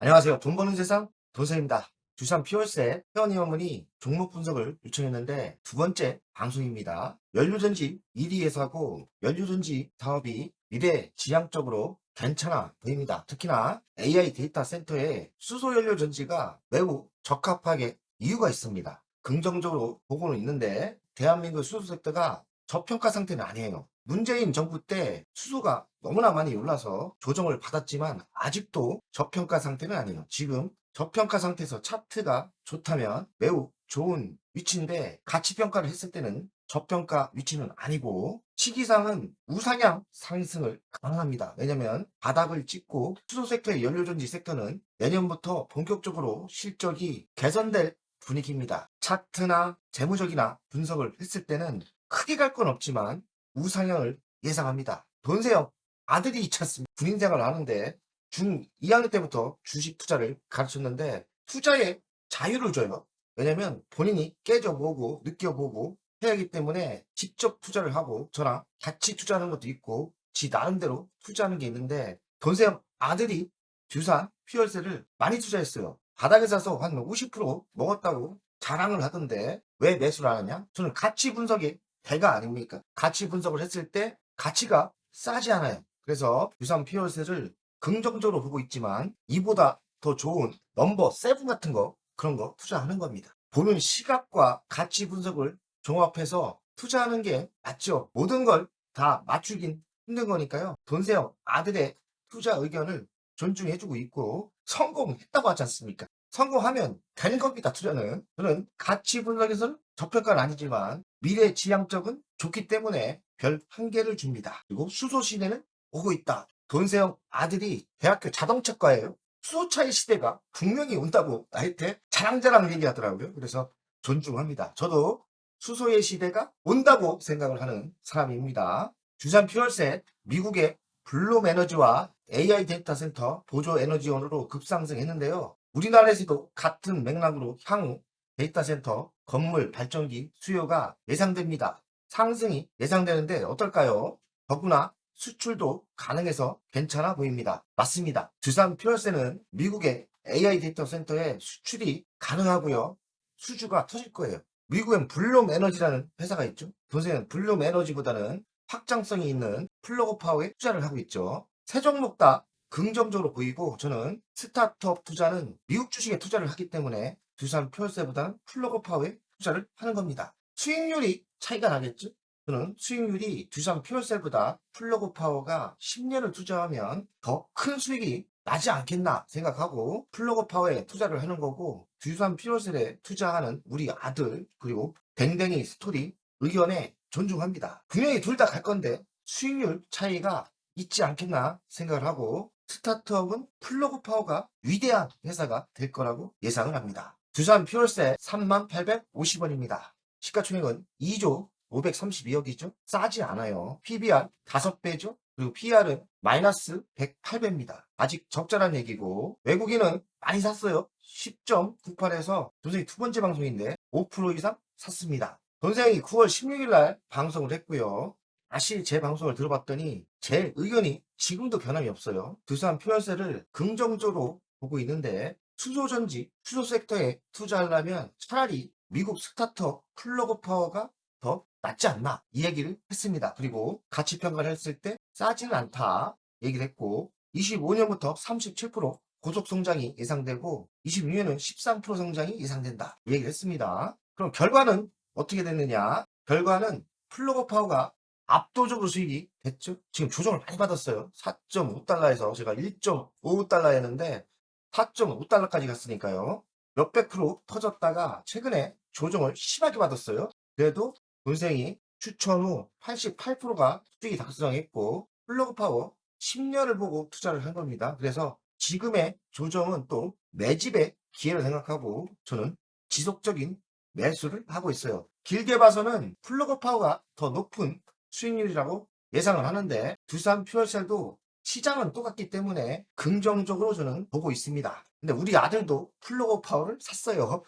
안녕하세요. 돈 버는 세상 돈쌤입니다. 두산 피월세 회원님어머니 종목 분석을 요청했는데 두 번째 방송입니다. 연료전지 1위에서 하고 연료전지 사업이 미래 지향적으로 괜찮아 보입니다. 특히나 AI 데이터 센터에 수소연료전지가 매우 적합하게 이유가 있습니다. 긍정적으로 보고는 있는데 대한민국 수소 섹터가 저평가 상태는 아니에요. 문재인 정부 때 수소가 너무나 많이 올라서 조정을 받았지만 아직도 저평가 상태는 아니에요. 지금 저평가 상태에서 차트가 좋다면 매우 좋은 위치인데 가치평가를 했을 때는 저평가 위치는 아니고 시기상은 우상향 상승을 가능합니다. 왜냐하면 바닥을 찍고 수소 섹터의 연료전지 섹터는 내년부터 본격적으로 실적이 개선될 분위기입니다. 차트나 재무적이나 분석을 했을 때는 크게 갈 건 없지만 우상향을 예상합니다. 돈세형 아들이 있지 않습니까? 군인 생활을 하는데 중 2학년 때부터 주식 투자를 가르쳤는데 투자에 자유를 줘요. 왜냐면 본인이 깨져보고 느껴보고 해야 하기 때문에 직접 투자를 하고 저랑 같이 투자하는 것도 있고 지 나름대로 투자하는 게 있는데 돈세형 아들이 두산 피월세를 많이 투자했어요. 바닥에 사서 한 50% 먹었다고 자랑을 하던데 왜 매수를 하느냐? 저는 가치 분석에 대가 아닙니까? 가치 분석을 했을 때 가치가 싸지 않아요. 그래서 두산 피월세를 긍정적으로 보고 있지만 이보다 더 좋은 넘버 7 같은 거 그런 거 투자하는 겁니다. 보는 시각과 가치 분석을 종합해서 투자하는 게 맞죠. 모든 걸 다 맞추긴 힘든 거니까요. 돈세형 아들의 투자 의견을 존중해주고 있고 성공했다고 하지 않습니까? 성공하면 되는 겁니다. 투자는. 저는 가치 분석에서는 저평가는 아니지만 미래 지향적은 좋기 때문에 별 한 개를 줍니다. 그리고 수소 시대는 오고 있다. 돈세형 아들이 대학교 자동차과예요. 수소차의 시대가 분명히 온다고 나한테 자랑자랑 얘기하더라고요. 그래서 존중합니다. 저도 수소의 시대가 온다고 생각을 하는 사람입니다. 두산 퓨얼셋 미국의 블룸 에너지와 AI 데이터 센터 보조 에너지원으로 급상승했는데요. 우리나라에서도 같은 맥락으로 향후 데이터 센터, 건물, 발전기 수요가 예상됩니다. 상승이 예상되는데 어떨까요? 더구나 수출도 가능해서 괜찮아 보입니다. 맞습니다. 두산 퓨얼세는 미국의 AI 데이터 센터에 수출이 가능하고요. 수주가 터질 거예요. 미국엔 블룸 에너지라는 회사가 있죠. 도세는 블룸 에너지보다는 확장성이 있는 플러그 파워에 투자를 하고 있죠. 세 종목 다 긍정적으로 보이고 저는 스타트업 투자는 미국 주식에 투자를 하기 때문에 두산 퓨얼세보다는 플러그 파워에 투자를 하는 겁니다. 수익률이 차이가 나겠죠? 저는 수익률이 두산 퓨얼셀보다 플러그 파워가 10년을 투자하면 더 큰 수익이 나지 않겠나 생각하고 플러그 파워에 투자를 하는 거고 두산 퓨얼셀에 투자하는 우리 아들 그리고 댕댕이 스토리 의견에 존중합니다. 분명히 둘 다 갈 건데 수익률 차이가 있지 않겠나 생각을 하고 스타트업은 플러그 파워가 위대한 회사가 될 거라고 예상을 합니다. 두산 퓨얼셀 3850원입니다. 시가총액은 2조 532억이죠. 싸지 않아요. PBR 5배죠. 그리고 PR은 마이너스 108배입니다. 아직 적절한 얘기고 외국인은 많이 샀어요. 10.98에서 돈생이 두 번째 방송인데 5% 이상 샀습니다. 돈생이 9월 16일 날 방송을 했고요. 다시 제 방송을 들어봤더니 제 의견이 지금도 변함이 없어요. 두산 퓨얼셀을 긍정적으로 보고 있는데 수소전지, 수소 섹터에 투자하려면 차라리 미국 스타트업 플러그 파워가 더 낫지 않나 이 얘기를 했습니다. 그리고 가치 평가를 했을 때 싸지는 않다 얘기를 했고 25년부터 37% 고속 성장이 예상되고 26년은 13% 성장이 예상된다 이 얘기를 했습니다. 그럼 결과는 어떻게 됐느냐? 결과는 플러그 파워가 압도적으로 수익이 됐죠. 지금 조정을 많이 받았어요. 4.5달러에서 제가 1.5달러였는데 4.5달러까지 갔으니까요. 몇백 프로 터졌다가 최근에 조정을 심하게 받았어요. 그래도 돈생이 추천 후 88%가 수익이 작성했고 플러그 파워 10년을 보고 투자를 한 겁니다. 그래서 지금의 조정은 또 매집의 기회를 생각하고 저는 지속적인 매수를 하고 있어요. 길게 봐서는 플러그 파워가 더 높은 수익률이라고 예상을 하는데 두산 퓨얼셀도 시장은 똑같기 때문에 긍정적으로 저는 보고 있습니다. 근데 우리 아들도 플러그 파워를 샀어요.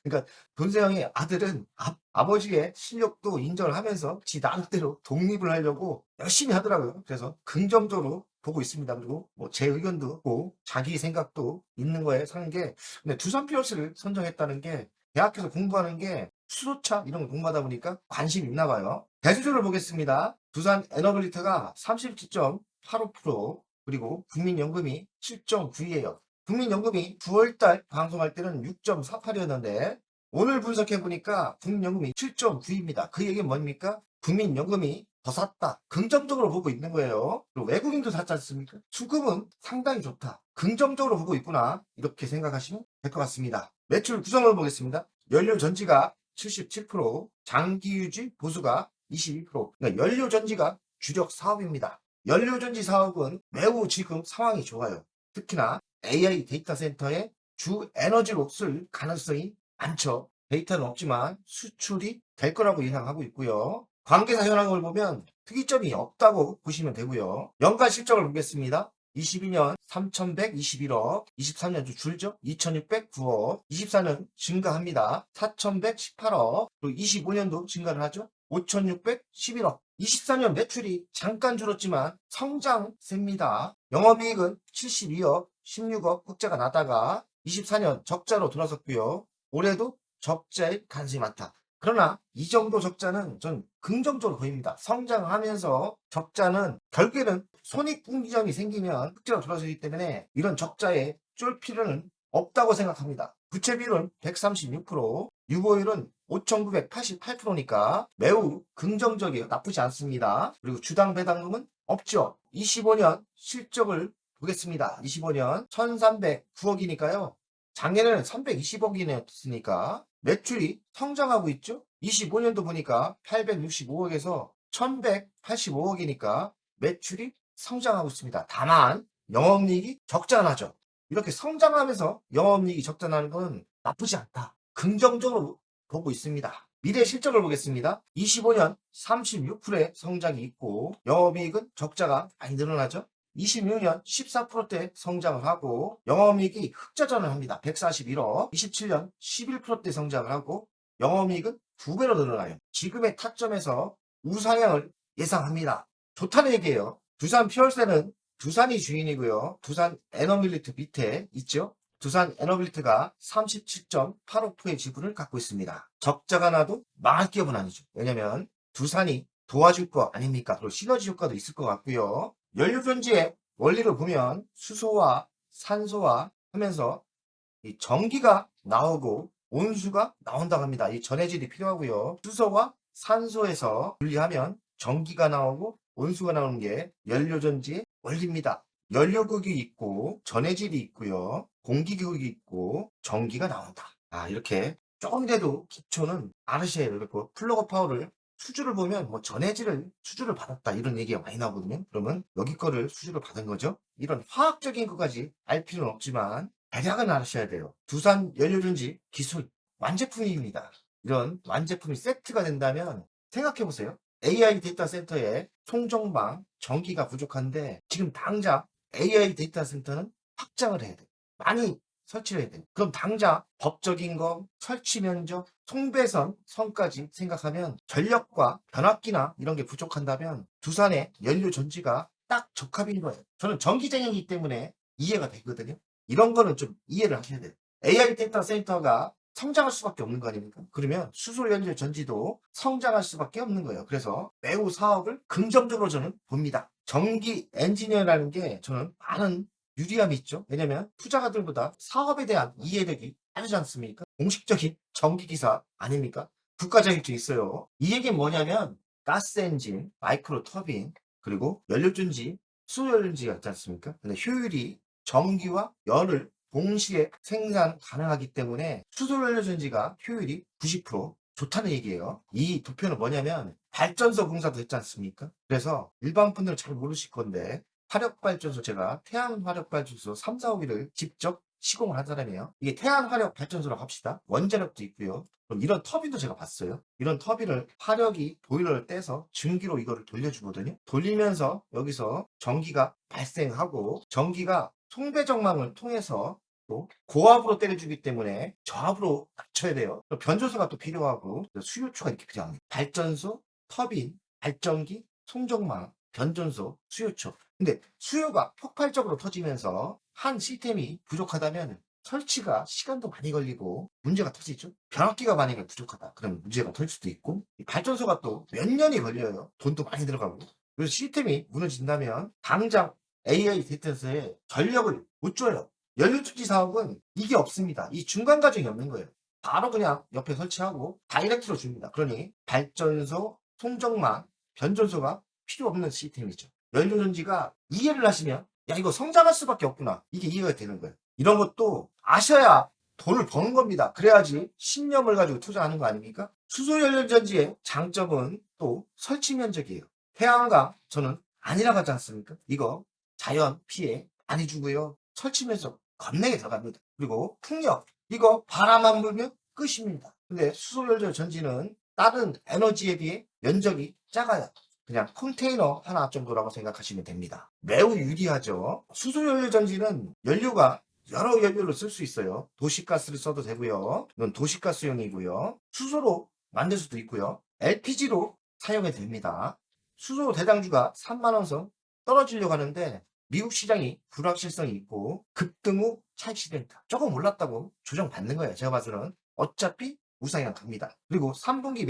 그러니까 돈세형의 아들은 아버지의 실력도 인정을 하면서 지 나름대로 독립을 하려고 열심히 하더라고요. 그래서 긍정적으로 보고 있습니다. 그리고 뭐 제 의견도 있고 자기 생각도 있는 거에 사는 게, 근데 두산 피어스를 선정했다는 게 대학에서 공부하는 게 수소차 이런 걸 공부하다 보니까 관심이 있나 봐요. 대수조를 보겠습니다. 두산 에너블리터가 37.85%, 그리고 국민연금이 7.9이에요. 국민연금이 9월달 방송할 때는 6.48이었는데 오늘 분석해 보니까 국민연금이 7.9입니다. 그 얘기는 뭡니까? 국민연금이 더 샀다. 긍정적으로 보고 있는 거예요. 그리고 외국인도 샀지 않습니까? 수급은 상당히 좋다. 긍정적으로 보고 있구나. 이렇게 생각하시면 될 것 같습니다. 매출 구성을 보겠습니다. 연료 전지가 77%, 장기 유지 보수가 22%. 그러니까 연료 전지가 주력 사업입니다. 연료 전지 사업은 매우 지금 상황이 좋아요. 특히나 AI 데이터 센터의 주 에너지로 쓸 가능성이 많죠. 데이터는 없지만 수출이 될 거라고 예상하고 있고요. 관계사 현황을 보면 특이점이 없다고 보시면 되고요. 연간 실적을 보겠습니다. 22년 3,121억, 23년 좀 줄죠? 2,609억, 24년 증가합니다. 4,118억, 그리고 25년도 증가를 하죠? 5,611억. 24년 매출이 잠깐 줄었지만 성장세입니다. 영업이익은 72억, 16억 흑자가 나다가 24년 적자로 돌아섰고요. 올해도 적자의 가능성이 많다. 그러나 이 정도 적자는 전 긍정적으로 보입니다. 성장하면서 적자는 결국에는 손익분기점이 생기면 흑자로 돌아서기 때문에 이런 적자에 쫄 필요는 없다고 생각합니다. 부채 비율은 136%, 유보율은 5,988%니까 매우 긍정적이에요. 나쁘지 않습니다. 그리고 주당 배당금은 없죠. 25년 실적을 보겠습니다. 25년 1,309억이니까요. 작년에는 320억이었으니까 매출이 성장하고 있죠. 25년도 보니까 865억에서 1185억이니까 매출이 성장하고 있습니다. 다만 영업이익이 적자 나죠. 이렇게 성장하면서 영업이익이 적자 나는 건 나쁘지 않다. 긍정적으로 보고 있습니다. 미래 실적을 보겠습니다. 25년 36%의 성장이 있고 영업이익은 적자가 많이 늘어나죠. 26년 14%대 성장을 하고 영업이익이 흑자전을 합니다. 141억. 27년 11%대 성장을 하고 영업이익은 2배로 늘어나요. 지금의 타점에서 우상향을 예상합니다. 좋다는 얘기예요. 두산 피얼세는 두산이 주인이고요. 두산 에너빌리트 밑에 있죠. 두산 에너빌리트가 37.85%의 지분을 갖고 있습니다. 적자가 나도 망할 기업은 아니죠. 왜냐면 두산이 도와줄 거 아닙니까? 그리고 시너지 효과도 있을 것 같고요. 연료전지의 원리를 보면 수소와 산소와 하면서 이 전기가 나오고 온수가 나온다고 합니다. 이 전해질이 필요하고요. 수소와 산소에서 분리하면 전기가 나오고 온수가 나오는 게 연료전지의 원리입니다. 연료극이 있고 전해질이 있고요. 공기극이 있고 전기가 나온다. 이렇게 조금이라도 기초는 알으셔야 되고 플러그 파워를 수주를 보면 뭐 전해질을 수주를 받았다 이런 얘기가 많이 나오거든요. 그러면 여기 거를 수주를 받은 거죠. 이런 화학적인 것까지 알 필요는 없지만 대략은 알으셔야 돼요. 두산 연료전지 기술 완제품입니다. 이런 완제품이 세트가 된다면 생각해보세요. AI 데이터 센터에 송정방 전기가 부족한데 지금 당장 AI 데이터 센터는 확장을 해야 돼요. 많이 설치를 해야 돼요. 그럼 당장 법적인 거, 설치 면적, 송배선, 선까지 생각하면 전력과 변압기나 이런 게 부족한다면 두산의 연료 전지가 딱 적합인 거예요. 저는 전기쟁이기 때문에 이해가 되거든요. 이런 거는 좀 이해를 하셔야 돼요. AI 데이터 센터가 성장할 수밖에 없는 거 아닙니까? 그러면 수소 연료 전지도 성장할 수밖에 없는 거예요. 그래서 매우 사업을 긍정적으로 저는 봅니다. 전기 엔지니어라는 게 저는 많은 유리함이 있죠. 왜냐면 투자가들보다 사업에 대한 이해력이 빠르지 않습니까? 공식적인 전기기사 아닙니까? 국가자격증 있어요. 이 얘기는 뭐냐면 가스 엔진, 마이크로 터빈, 그리고 연료전지, 수소연료전지가 있지 않습니까? 근데 효율이 전기와 열을 동시에 생산 가능하기 때문에 수소연료전지가 효율이 90% 좋다는 얘기예요. 이 도표는 뭐냐면 발전소 공사도 했지 않습니까? 그래서 일반 분들은 잘 모르실 건데 화력발전소, 제가 태양화력발전소 3, 4, 5기를 직접 시공을 한 사람이에요. 이게 태양화력발전소라고 합시다. 원자력도 있고요. 그럼 이런 터빈도 제가 봤어요. 이런 터빈을 화력이 보일러를 떼서 증기로 이거를 돌려주거든요. 돌리면서 여기서 전기가 발생하고 전기가 송배정망을 통해서 또 고압으로 때려주기 때문에 저압으로 낮춰야 돼요. 변조소가 또 필요하고 수요초가 이렇게 필요합니다. 발전소, 터빈, 발전기, 송정망, 변전소, 수요초. 근데 수요가 폭발적으로 터지면서 한 시스템이 부족하다면 설치가 시간도 많이 걸리고 문제가 터지죠. 변압기가 만약에 부족하다. 그럼 문제가 터질 수도 있고 이 발전소가 또 몇 년이 걸려요. 돈도 많이 들어가고. 그래서 시스템이 무너진다면 당장 AI 데이터센터에 전력을 못 줘요. 연료주기 사업은 이게 없습니다. 이 중간 과정이 없는 거예요. 바로 그냥 옆에 설치하고 다이렉트로 줍니다. 그러니 발전소, 송정망, 변전소가 필요 없는 시스템이죠. 연료전지가 이해를 하시면 야 이거 성장할 수밖에 없구나. 이게 이해가 되는 거예요. 이런 것도 아셔야 돈을 버는 겁니다. 그래야지 신념을 가지고 투자하는 거 아닙니까? 수소연료전지의 장점은 또 설치 면적이에요. 태양광 저는 아니라고 하지 않습니까? 이거 자연 피해 많이 주고요. 설치 면적 겁나게 들어갑니다. 그리고 풍력 이거 바람만 불면 끝입니다. 근데 수소연료 전지는 다른 에너지에 비해 면적이 작아요. 그냥 컨테이너 하나 정도라고 생각하시면 됩니다. 매우 유리하죠. 수소연료 전지는 연료가 여러 연료를 쓸 수 있어요. 도시가스를 써도 되고요. 이건 도시가스용이고요. 수소로 만들 수도 있고요. LPG로 사용해도 됩니다. 수소 대당주가 3만원 선 떨어지려고 하는데 미국 시장이 불확실성이 있고 급등 후 차익 된다. 조금 올랐다고 조정받는 거예요. 제가 봐서는 어차피 우상향 갑니다. 그리고 3분기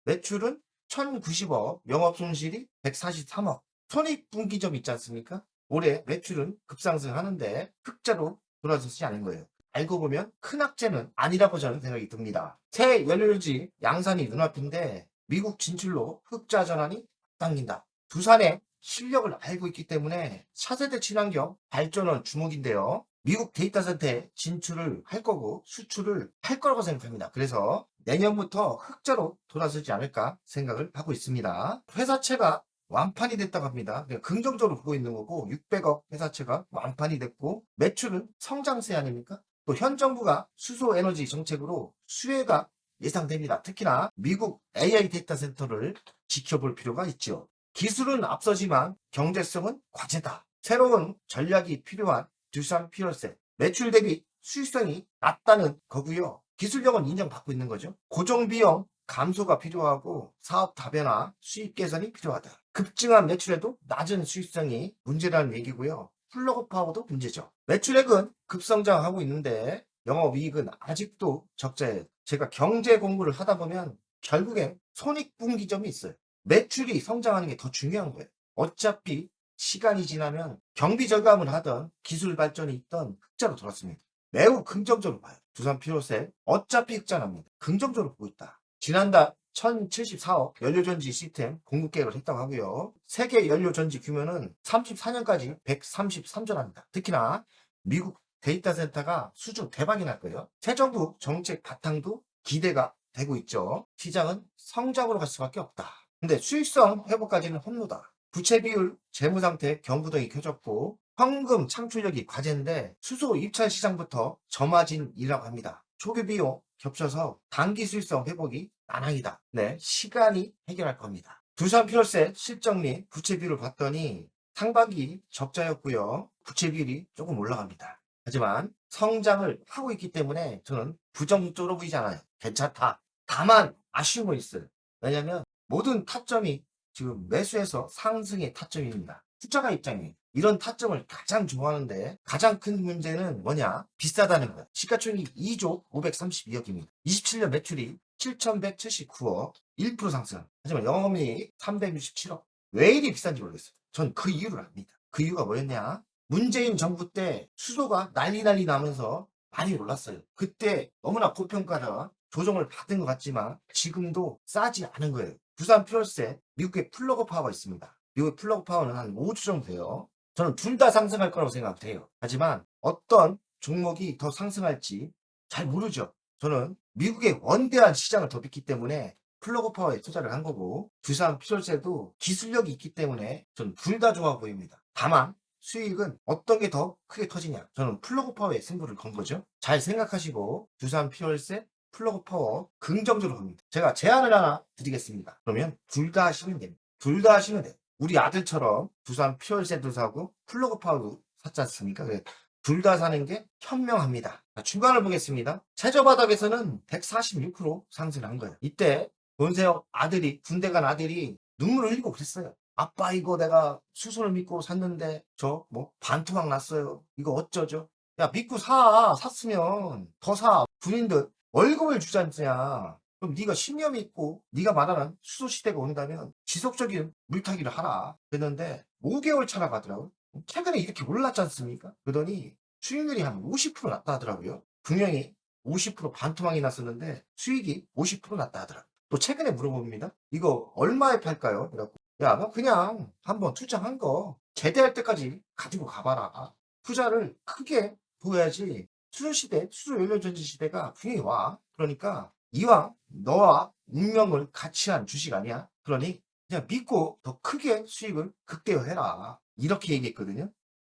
매출은 1090억, 영업 손실이 143억. 손익분기점 있지 않습니까? 올해 매출은 급상승하는데 흑자로 돌아서지 않은 거예요. 알고 보면 큰 악재는 아니라고 저는 생각이 듭니다. 새 연료유지 양산이 눈앞인데 미국 진출로 흑자 전환이 당긴다. 두산의 실력을 알고 있기 때문에 차세대 친환경 발전원 주목인데요. 미국 데이터 센터에 진출을 할 거고 수출을 할 거라고 생각합니다. 그래서 내년부터 흑자로 돌아서지 않을까 생각을 하고 있습니다. 회사채가 완판이 됐다고 합니다. 긍정적으로 보고 있는 거고 600억 회사채가 완판이 됐고 매출은 성장세 아닙니까? 또 현 정부가 수소 에너지 정책으로 수혜가 예상됩니다. 특히나 미국 AI 데이터 센터를 지켜볼 필요가 있죠. 기술은 앞서지만 경제성은 과제다. 새로운 전략이 필요한 두산 피어셋. 매출 대비 수익성이 낮다는 거고요. 기술력은 인정받고 있는 거죠. 고정비용 감소가 필요하고 사업 다변화, 수익 개선이 필요하다. 급증한 매출에도 낮은 수익성이 문제라는 얘기고요. 플러그 파워도 문제죠. 매출액은 급성장하고 있는데 영업이익은 아직도 적자예요. 제가 경제 공부를 하다 보면 결국엔 손익분기점이 있어요. 매출이 성장하는 게 더 중요한 거예요. 어차피 시간이 지나면 경비 절감을 하던 기술 발전이 있던 흑자로 돌아왔습니다. 매우 긍정적으로 봐요. 두산 피로셋 어차피 흑자납니다. 긍정적으로 보고 있다. 지난달 1074억 연료전지 시스템 공급 계획을 했다고 하고요. 세계 연료전지 규모는 34년까지 133조랍니다. 특히나 미국 데이터 센터가 수주 대박이 날 거예요. 새 정부 정책 바탕도 기대가 되고 있죠. 시장은 성장으로 갈 수밖에 없다. 근데 수익성 회복까지는 험로다. 부채 비율, 재무 상태 경부등이 켜졌고 현금 창출력이 과제인데 수소 입찰 시장부터 저마진이라고 합니다. 초기 비용 겹쳐서 단기 수익성 회복이 난항이다. 네, 시간이 해결할 겁니다. 두산 피어셋 실적 및 부채 비율을 봤더니 상반기 적자였고요. 부채 비율이 조금 올라갑니다. 하지만 성장을 하고 있기 때문에 저는 부정적으로 보이지 않아요. 괜찮다. 다만 아쉬운 건 있어요. 왜냐면 모든 타점이 지금 매수해서 상승의 타점입니다. 투자가 입장이에요. 이런 타점을 가장 좋아하는데 가장 큰 문제는 뭐냐? 비싸다는 거예요. 시가총액이 2조 532억입니다. 27년 매출이 7,179억, 1% 상승. 하지만 영업이익 367억. 왜 이리 비싼지 모르겠어요. 전 그 이유를 압니다. 그 이유가 뭐였냐? 문재인 정부 때 수소가 난리 나면서 많이 올랐어요. 그때 너무나 고평가다 조정을 받은 것 같지만 지금도 싸지 않은 거예요. 두산 피어셋 미국의 플러그 파워가 있습니다. 미국의 플러그 파워는 한 5주 정도 돼요. 저는 둘 다 상승할 거라고 생각해요. 하지만 어떤 종목이 더 상승할지 잘 모르죠. 저는 미국의 원대한 시장을 더 믿기 때문에 플러그 파워에 투자를 한 거고 두산 피어셋도 기술력이 있기 때문에 저는 둘 다 좋아 보입니다. 다만 수익은 어떤 게 더 크게 터지냐. 저는 플러그 파워에 승부를 건 거죠. 잘 생각하시고 두산 피어셋 플러그 파워 긍정적으로 봅니다. 제가 제안을 하나 드리겠습니다. 그러면 둘 다 하시면 됩니다. 둘 다 하시면 돼요. 우리 아들처럼 두산 피어셋도 사고 플러그 파워도 샀지 않습니까? 둘 다 사는 게 현명합니다. 자, 중간을 보겠습니다. 최저바닥에서는 146% 상승한 거예요. 이때 본세혁 아들이 군대 간 아들이 눈물을 흘리고 그랬어요. 아빠 이거 내가 수수료 믿고 샀는데 저 뭐 반토막 났어요. 이거 어쩌죠? 야 믿고 사. 샀으면 더 사. 군인들 월급을 주지 않느냐. 그럼 네가 신념 믿고 네가 말하는 수소 시대가 온다면 지속적인 물타기를 하라. 그랬는데 5개월 차나 가더라고. 최근에 이렇게 올랐지 않습니까? 그러더니 수익률이 한 50% 났다 하더라고요. 분명히 50% 반토막이 났었는데 수익이 50% 났다 하더라고요. 또 최근에 물어봅니다. 이거 얼마에 팔까요? 그래갖고 야, 너 그냥 한번 투자한 거 제대할 때까지 가지고 가봐라. 투자를 크게 보여야지 수소시대, 수소연료전지 시대가 분명히 와. 그러니까 이왕 너와 운명을 같이 한 주식 아니야? 그러니 그냥 믿고 더 크게 수익을 극대화해라. 이렇게 얘기했거든요.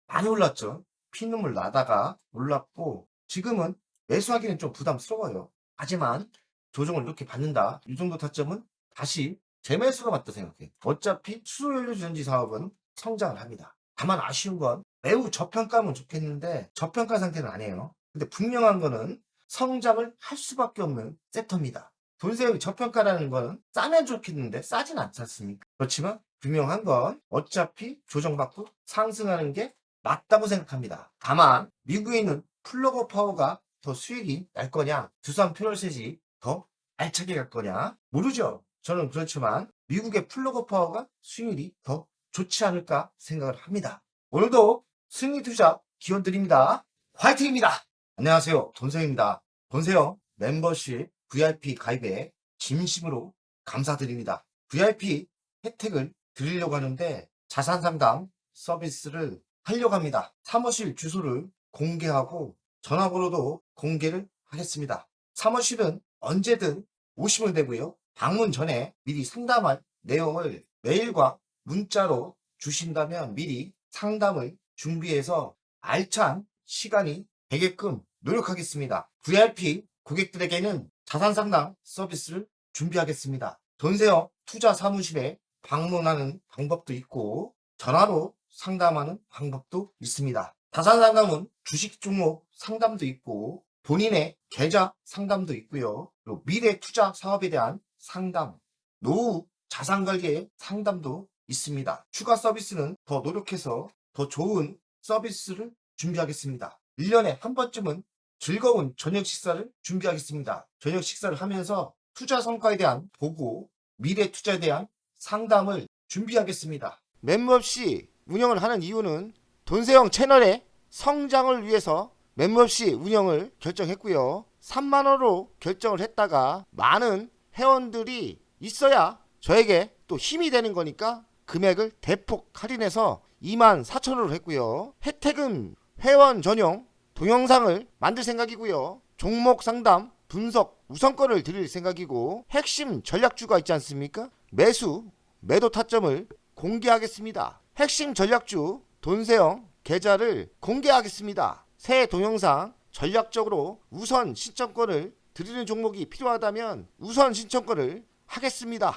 많이 올랐죠. 피눈물 나다가 올랐고 지금은 매수하기는 좀 부담스러워요. 하지만 조정을 이렇게 받는다. 이 정도 타점은 다시 재매수가 맞다 생각해. 어차피 수소연료전지 사업은 성장을 합니다. 다만 아쉬운 건 매우 저평가면 좋겠는데 저평가 상태는 아니에요. 근데 분명한 거는 성장을 할 수밖에 없는 섹터입니다. 돈세의 저평가라는 거는 싸면 좋겠는데 싸진 않지 않습니까? 그렇지만 분명한 건 어차피 조정받고 상승하는 게 맞다고 생각합니다. 다만 미국에 있는 플러그 파워가 더 수익이 날 거냐, 두산 퓨얼셋이 더 알차게 갈 거냐 모르죠. 저는 그렇지만 미국의 플러그 파워가 수익률이 더 좋지 않을까 생각을 합니다. 오늘도 승리 투자 기원 드립니다. 화이팅입니다. 안녕하세요. 돈세입니다. 돈세요 멤버십 VIP 가입에 진심으로 감사드립니다. VIP 혜택을 드리려고 하는데 자산 상담 서비스를 하려고 합니다. 사무실 주소를 공개하고 전화번호도 공개를 하겠습니다. 사무실은 언제든 오시면 되고요. 방문 전에 미리 상담할 내용을 메일과 문자로 주신다면 미리 상담을 준비해서 알찬 시간이 되게끔 노력하겠습니다. VIP 고객들에게는 자산 상담 서비스를 준비하겠습니다. 돈세어 투자 사무실에 방문하는 방법도 있고 전화로 상담하는 방법도 있습니다. 자산 상담은 주식 종목 상담도 있고 본인의 계좌 상담도 있고요. 그리고 미래 투자 사업에 대한 상담, 노후 자산 관리의 상담도 있습니다. 추가 서비스는 더 노력해서 더 좋은 서비스를 준비하겠습니다. 1년에 한 번쯤은 즐거운 저녁 식사를 준비하겠습니다. 저녁 식사를 하면서 투자 성과에 대한 보고, 미래 투자에 대한 상담을 준비하겠습니다. 멤버십 운영을 하는 이유는 돈세형 채널의 성장을 위해서 멤버십 운영을 결정했고요. 3만원으로 결정을 했다가 많은 회원들이 있어야 저에게 또 힘이 되는 거니까 금액을 대폭 할인해서 24,000원으로 했고요. 혜택은 회원 전용 동영상을 만들 생각이고요. 종목 상담, 분석, 우선권을 드릴 생각이고 핵심 전략주가 있지 않습니까? 매수, 매도 타점을 공개하겠습니다. 핵심 전략주 돈세형 계좌를 공개하겠습니다. 새 동영상 전략적으로 우선 신청권을 드리는 종목이 필요하다면 우선 신청권을 하겠습니다.